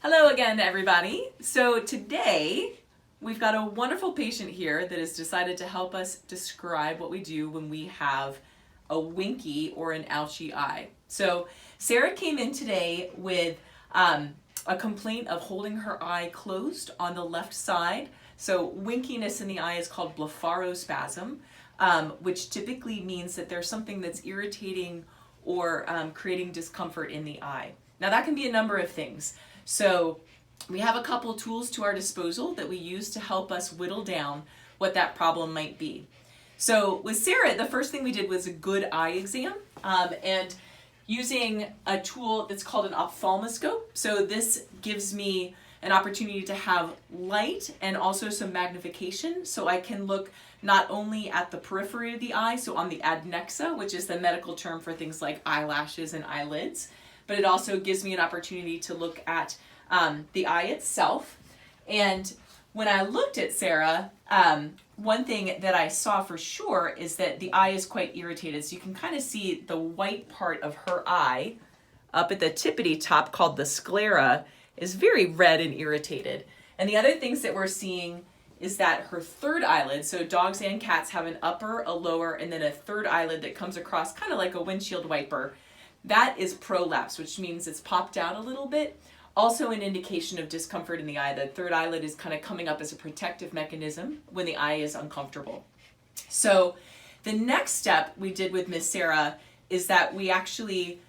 Hello again, everybody. So today we've got a wonderful patient here that has decided to help us describe what we do when we have a winky or an ouchy eye. So Sarah came in today with a complaint of holding her eye closed on the left side. So winkiness in the eye is called blepharospasm, which typically means that there's something that's irritating or creating discomfort in the eye. Now that can be a number of things. So we have a couple tools to our disposal that we use to help us whittle down what that problem might be. So with Sarah, the first thing we did was a good eye exam, and using a tool that's called an ophthalmoscope. So this gives me an opportunity to have light and also some magnification, so I can look not only at the periphery of the eye, so on the adnexa, which is the medical term for things like eyelashes and eyelids, but it also gives me an opportunity to look at the eye itself. And when I looked at Sarah, one thing that I saw for sure is that the eye is quite irritated. So you can kind of see the white part of her eye up at the tippity top, called the sclera, is very red and irritated. And the other things that we're seeing is that her third eyelid, so dogs and cats have an upper, a lower, and then a third eyelid that comes across kind of like a windshield wiper. That is prolapse, which means it's popped out a little bit. Also an indication of discomfort in the eye. The third eyelid is kind of coming up as a protective mechanism when the eye is uncomfortable. So the next step we did with Miss Sarah is that we actually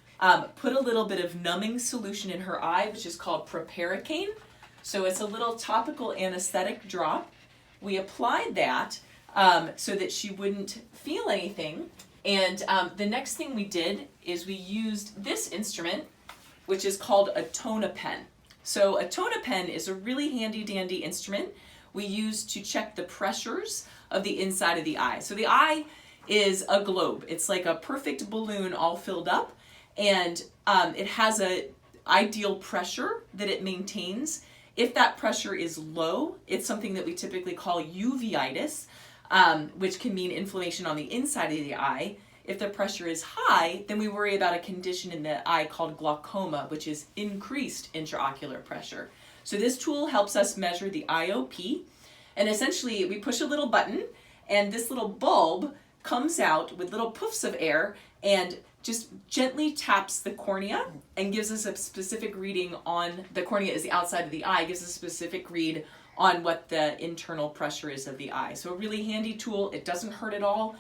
put a little bit of numbing solution in her eye, which is called proparacaine. So it's a little topical anesthetic drop. We applied that so that she wouldn't feel anything. And the next thing we did is we used this instrument, which is called a tonapen. So a tonapen is a really handy dandy instrument we use to check the pressures of the inside of the eye. So the eye is a globe. It's like a perfect balloon all filled up, and it has a ideal pressure that it maintains. If that pressure is low, it's something that we typically call uveitis, which can mean inflammation on the inside of the eye. If the pressure is high, then we worry about a condition in the eye called glaucoma, which is increased intraocular pressure. So this tool helps us measure the IOP, and essentially we push a little button and this little bulb comes out with little puffs of air and just gently taps the cornea and gives us a specific reading on, the cornea is the outside of the eye, gives us a specific read on what the internal pressure is of the eye. So a really handy tool. It doesn't hurt at all.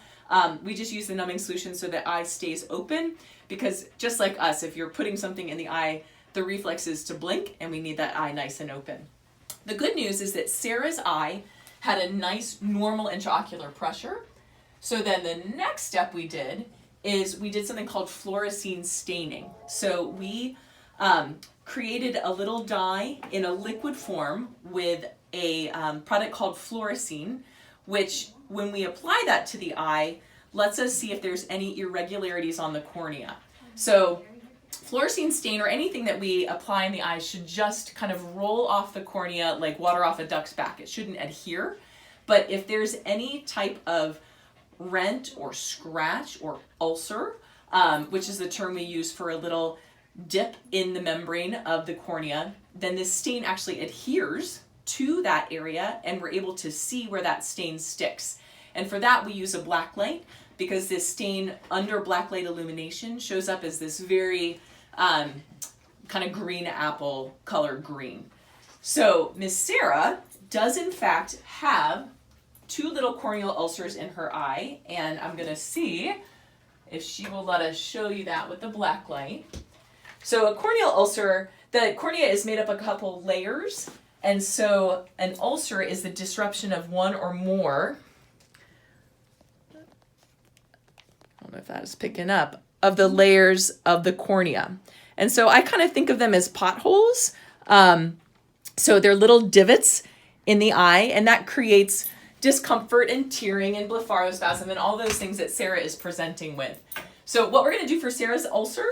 We just use the numbing solution so the eye stays open, because just like us, if you're putting something in the eye, the reflex is to blink, and we need that eye nice and open. The good news is that Sarah's eye had a nice normal intraocular pressure. So then the next step we did is we did something called fluorescein staining. So we created a little dye in a liquid form with a product called fluorescein, which when we apply that to the eye, lets us see if there's any irregularities on the cornea. So fluorescein stain or anything that we apply in the eye should just kind of roll off the cornea like water off a duck's back. It shouldn't adhere. But if there's any type of rent or scratch or ulcer, which is the term we use for a little dip in the membrane of the cornea, then this stain actually adheres to that area, and we're able to see where that stain sticks. And for that we use a black light, because this stain under black light illumination shows up as this very kind of green apple colored green. So Miss Sarah does in fact have two little corneal ulcers in her eye, and I'm gonna see if she will let us show you that with the black light. So a corneal ulcer, the cornea is made up of a couple layers. And so an ulcer is the disruption of one or more, I don't know if that is picking up, of the layers of the cornea. And so I kind of think of them as potholes. So they're little divots in the eye, and that creates discomfort and tearing and blepharospasm and all those things that Sarah is presenting with. So what we're going to do for Sarah's ulcer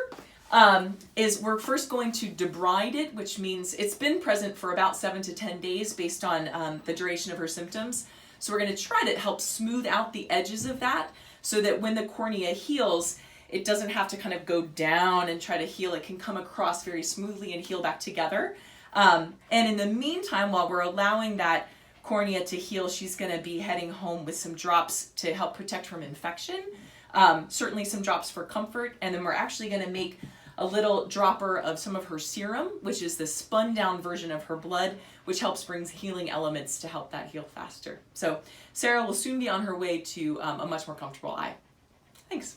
is we're first going to debride it, which means it's been present for about 7 to 10 days based on the duration of her symptoms. So we're going to try to help smooth out the edges of that so that when the cornea heals, it doesn't have to kind of go down and try to heal. It can come across very smoothly and heal back together. And in the meantime, while we're allowing that cornea to heal, she's going to be heading home with some drops to help protect from infection. Certainly some drops for comfort, and then we're actually going to make a little dropper of some of her serum, which is the spun down version of her blood, which helps brings healing elements to help that heal faster. So Sarah will soon be on her way to a much more comfortable eye. Thanks.